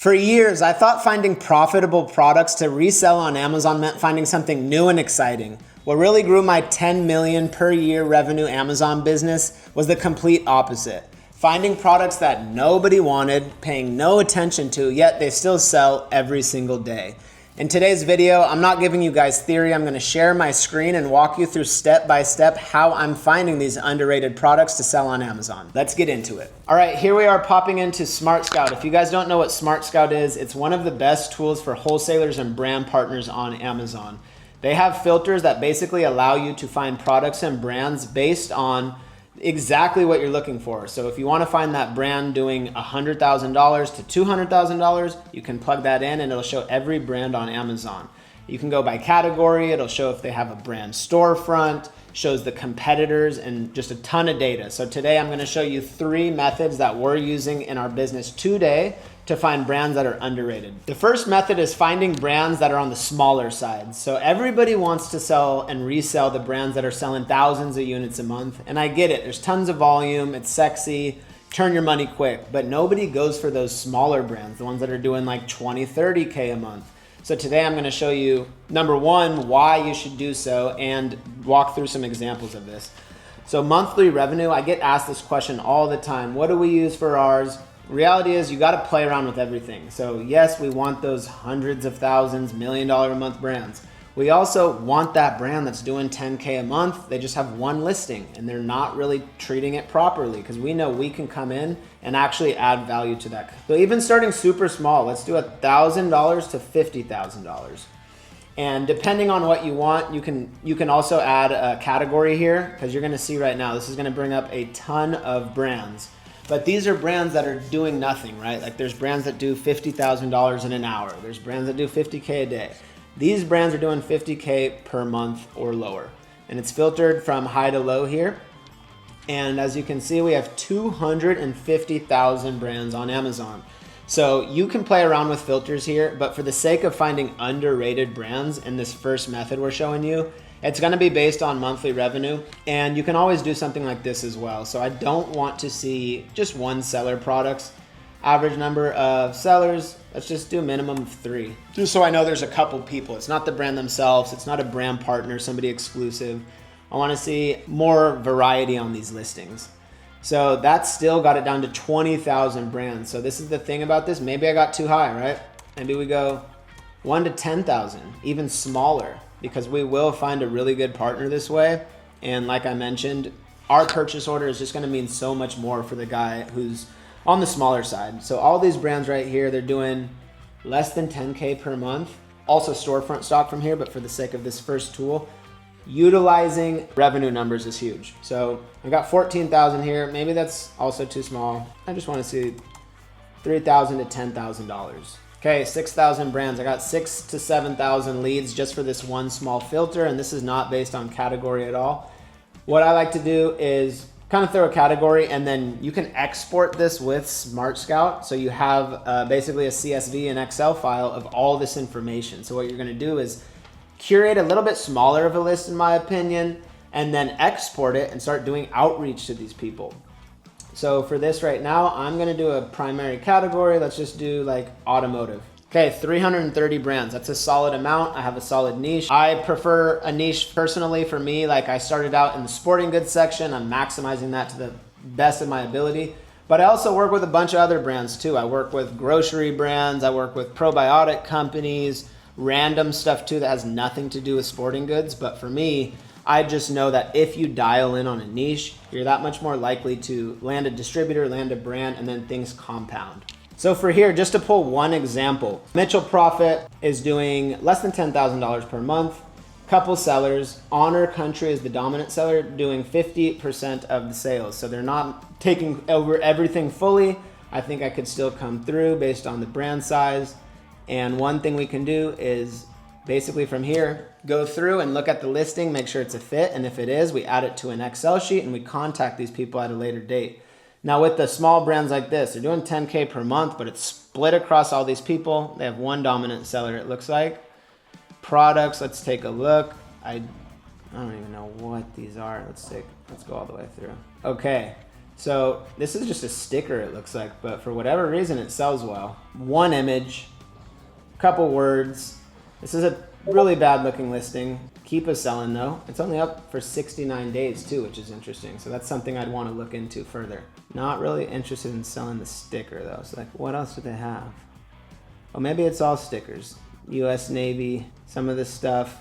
For years, I thought finding profitable products to resell on Amazon meant finding something new and exciting. What really grew my 10 million per year revenue Amazon business was the complete opposite. Finding products that nobody wanted, paying no attention to, yet they still sell every single day. In today's video, I'm not giving you guys theory. I'm gonna share my screen and walk you through step by step how I'm finding these underrated products to sell on Amazon. Let's get into it. All right, here we are popping into Smart Scout. If you guys don't know what Smart Scout is, it's one of the best tools for wholesalers and brand partners on Amazon. They have filters that basically allow you to find products and brands based on exactly what you're looking for. So if you want to find that brand doing $100,000 to $200,000, you can plug that in and it'll show every brand on Amazon. You can go by category. It'll show if they have a brand storefront, shows the competitors, and just a ton of data. So today I'm going to show you 3 methods that we're using in our business today to find brands that are underrated. The first method is finding brands that are on the smaller side. So everybody wants to sell and resell the brands that are selling thousands of units a month. And I get it, there's tons of volume, it's sexy, turn your money quick, but nobody goes for those smaller brands, the ones that are doing like 20, 30K a month. So today I'm gonna show you, number 1, why you should do so and walk through some examples of this. So monthly revenue, I get asked this question all the time. What do we use for ours? Reality is you got to play around with everything. So yes, we want those hundreds of thousands, $1 million a month brands. We also want that brand that's doing 10K a month. They just have one listing and they're not really treating it properly because we know we can come in and actually add value to that. So even starting super small, let's do $1,000 to $50,000. And depending on what you want, you can also add a category here because you're going to see right now, this is going to bring up a ton of brands. But these are brands that are doing nothing, right? Like there's brands that do $50,000 in an hour. There's brands that do 50K a day. These brands are doing 50K per month or lower. And it's filtered from high to low here. And as you can see, we have 250,000 brands on Amazon. So you can play around with filters here, but for the sake of finding underrated brands in this first method we're showing you, it's gonna be based on monthly revenue, and you can always do something like this as well. So I don't want to see just one seller products. Average number of sellers, let's just do a minimum of 3. Just so I know there's a couple people. It's not the brand themselves, it's not a brand partner, somebody exclusive. I wanna see more variety on these listings. So that's still got it down to 20,000 brands. So this is the thing about this, maybe I got too high, right? Maybe we go 1 to 10,000, even smaller, because we will find a really good partner this way. And like I mentioned, our purchase order is just gonna mean so much more for the guy who's on the smaller side. So all these brands right here, they're doing less than 10K per month. Also storefront stock from here, but for the sake of this first tool, utilizing revenue numbers is huge. So I got 14,000 here. Maybe that's also too small. I just wanna see $3,000 to $10,000. Okay, 6,000 brands. I got 6,000 to 7,000 leads just for this one small filter, and this is not based on category at all. What I like to do is kind of throw a category, and then you can export this with Smart Scout. So you have basically a CSV and Excel file of all this information. So what you're gonna do is curate a little bit smaller of a list, in my opinion, and then export it and start doing outreach to these people. So for this right now, I'm gonna do a primary category. Let's just do like automotive. Okay, 330 brands. That's a solid amount. I have a solid niche. I prefer a niche personally for me. Like I started out in the sporting goods section. I'm maximizing that to the best of my ability. But I also work with a bunch of other brands too. I work with grocery brands. I work with probiotic companies, random stuff too that has nothing to do with sporting goods. But for me, I just know that if you dial in on a niche, you're that much more likely to land a distributor, land a brand, and then things compound. So for here, just to pull one example, Mitchell Profit is doing less than $10,000 per month. Couple sellers, Honor Country is the dominant seller, doing 50% of the sales. So they're not taking over everything fully. I think I could still come through based on the brand size. And one thing we can do is basically from here, go through and look at the listing, make sure it's a fit. And if it is, we add it to an Excel sheet and we contact these people at a later date. Now with the small brands like this, they're doing 10K per month, but it's split across all these people. They have one dominant seller, it looks like. Products, let's take a look. I don't even know what these are. Let's go all the way through. Okay, So this is just a sticker, it looks like, but for whatever reason, it sells well. One image, couple words. This is a really bad looking listing. Keep us selling though. It's only up for 69 days too, which is interesting. So that's something I'd want to look into further. Not really interested in selling the sticker though. So like, what else do they have? Oh, maybe it's all stickers. US Navy. Some of this stuff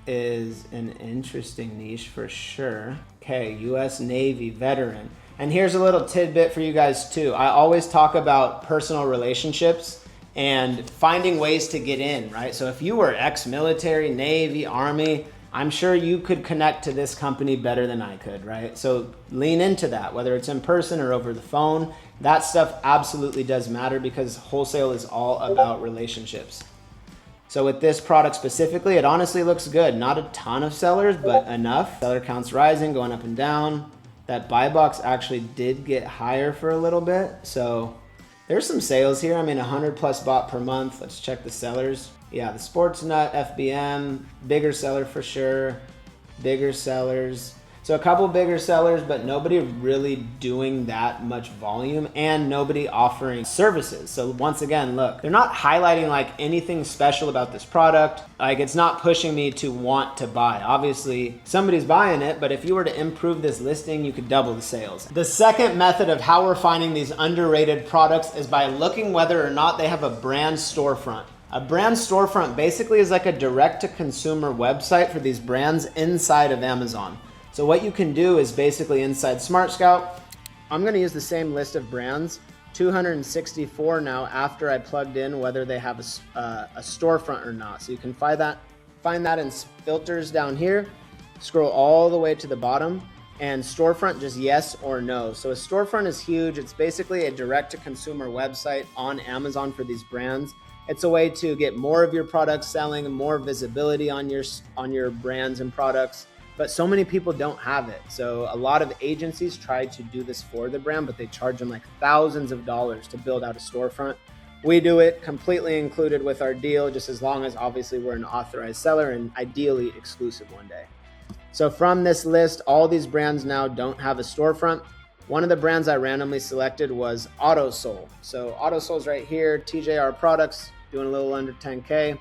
is an interesting niche for sure. Okay, US Navy veteran. And here's a little tidbit for you guys too. I always talk about personal relationships and finding ways to get in, right? So if you were ex-military, Navy, Army, I'm sure you could connect to this company better than I could, right? So lean into that, whether it's in person or over the phone. That stuff absolutely does matter because wholesale is all about relationships. So with this product specifically, it honestly looks good. Not a ton of sellers, but enough. Seller counts rising, going up and down. That buy box actually did get higher for a little bit. So there's some sales here. I mean, 100 plus bought per month. Let's check the sellers. Yeah, the Sports Nut, FBM, bigger seller for sure. Bigger sellers. So a couple bigger sellers, but nobody really doing that much volume and nobody offering services. So once again, look, they're not highlighting like anything special about this product. Like it's not pushing me to want to buy. Obviously somebody's buying it, but if you were to improve this listing, you could double the sales. The second method of how we're finding these underrated products is by looking whether or not they have a brand storefront. A brand storefront basically is like a direct-to-consumer website for these brands inside of Amazon. So what you can do is basically inside Smart Scout, I'm gonna use the same list of brands, 264 now after I plugged in whether they have a storefront or not. So you can find that in filters down here, scroll all the way to the bottom, and storefront just yes or no. So a storefront is huge. It's basically a direct-to-consumer website on Amazon for these brands. It's a way to get more of your products selling, more visibility on your brands and products. But so many people don't have it. So a lot of agencies try to do this for the brand, but they charge them like thousands of dollars to build out a storefront. We do it completely included with our deal, just as long as obviously we're an authorized seller and ideally exclusive one day. So from this list, all these brands now don't have a storefront. One of the brands I randomly selected was AutoSole. So AutoSole's right here, TJR Products, doing a little under 10K.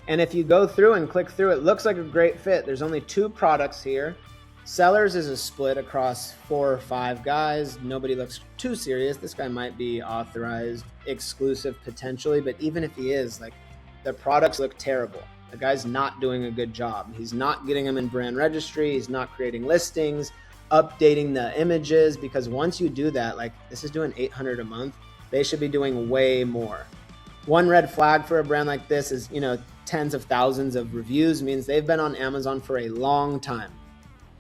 And if you go through and click through, it looks like a great fit. There's only 2 products here. Sellers is a split across 4 or 5 guys. Nobody looks too serious. This guy might be authorized, exclusive potentially, but even if he is, like the products look terrible. The guy's not doing a good job. He's not getting them in brand registry. He's not creating listings, updating the images, because once you do that, like this is doing 800 a month. They should be doing way more. One red flag for a brand like this is, tens of thousands of reviews means they've been on Amazon for a long time.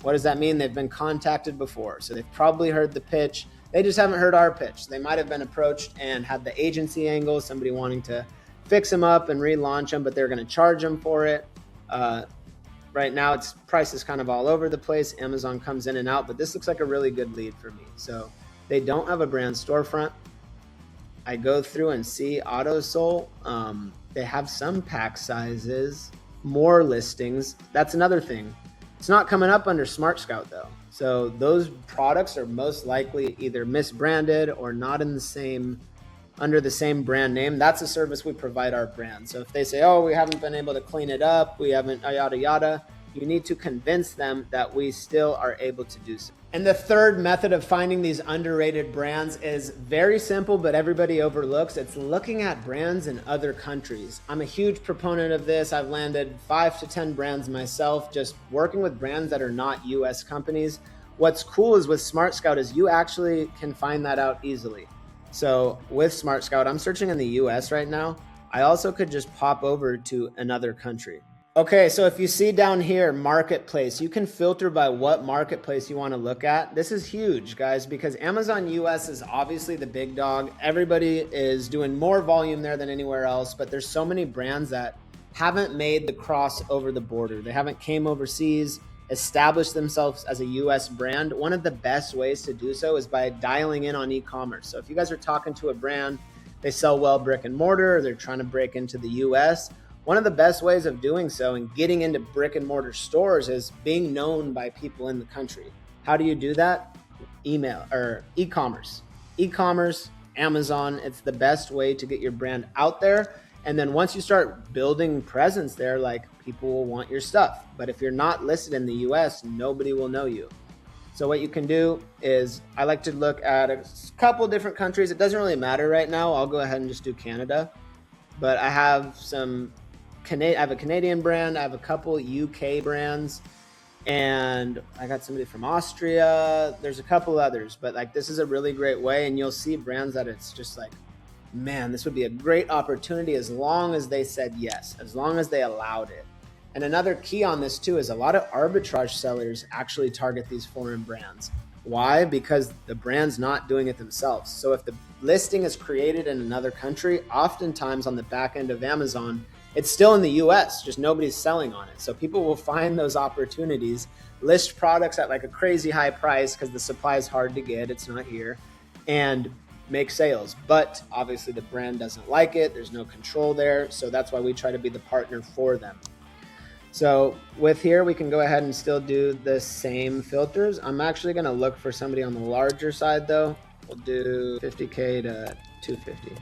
What does that mean? They've been contacted before. So they've probably heard the pitch. They just haven't heard our pitch. They might have been approached and had the agency angle, somebody wanting to fix them up and relaunch them, but they're going to charge them for it. Right now, its price is kind of all over the place. Amazon comes in and out, but this looks like a really good lead for me. So they don't have a brand storefront. I go through and see AutoSole. They have some pack sizes, more listings. That's another thing. It's not coming up under Smart Scout though. So those products are most likely either misbranded or not in under the same brand name. That's a service we provide our brand. So if they say, oh, we haven't been able to clean it up, we haven't yada yada, you need to convince them that we still are able to do so. And the third method of finding these underrated brands is very simple, but everybody overlooks. It's looking at brands in other countries. I'm a huge proponent of this. I've landed 5 to 10 brands myself, just working with brands that are not US companies. What's cool is with Smart Scout is you actually can find that out easily. So with Smart Scout, I'm searching in the US right now. I also could just pop over to another country. Okay, so if you see down here, marketplace, you can filter by what marketplace you want to look at. This is huge, guys, because Amazon US is obviously the big dog. Everybody is doing more volume there than anywhere else, but there's so many brands that haven't made the cross over the border. They haven't came overseas, established themselves as a US brand. One of the best ways to do so is by dialing in on e-commerce. So if you guys are talking to a brand, they sell well brick and mortar, or they're trying to break into the US, one of the best ways of doing so and getting into brick and mortar stores is being known by people in the country. How do you do that? email or e-commerce. E-commerce, Amazon, it's the best way to get your brand out there. And then once you start building presence there, like people will want your stuff. But if you're not listed in the US, nobody will know you. So what you can do is I like to look at a couple different countries. It doesn't really matter right now. I'll go ahead and just do Canada. But I have I have a Canadian brand. I have a couple UK brands. And I got somebody from Austria. There's a couple others. But like this is a really great way. And you'll see brands that it's just like, man, this would be a great opportunity as long as they said yes, as long as they allowed it. And another key on this too is a lot of arbitrage sellers actually target these foreign brands. Why? Because the brand's not doing it themselves. So if the listing is created in another country, oftentimes on the back end of Amazon, it's still in the US, just nobody's selling on it. So people will find those opportunities, list products at like a crazy high price because the supply is hard to get, it's not here, and make sales. But obviously the brand doesn't like it, there's no control there. So that's why we try to be the partner for them. So with here, we can go ahead and still do the same filters. I'm actually gonna look for somebody on the larger side though. We'll do 50K to 250.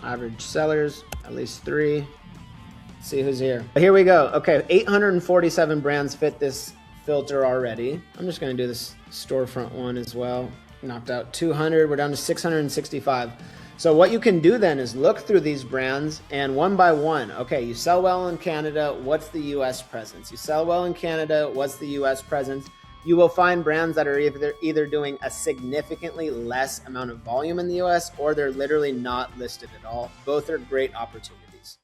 Average sellers, at least 3. Let's see who's here. But here we go. Okay, 847 brands fit this filter already. I'm just gonna do this storefront one as well. Knocked out 200, we're down to 665. So what you can do then is look through these brands and one by one, okay, you sell well in Canada, what's the US presence? You sell well in Canada, what's the US presence? You will find brands that are either doing a significantly less amount of volume in the US or they're literally not listed at all. Both are great opportunities.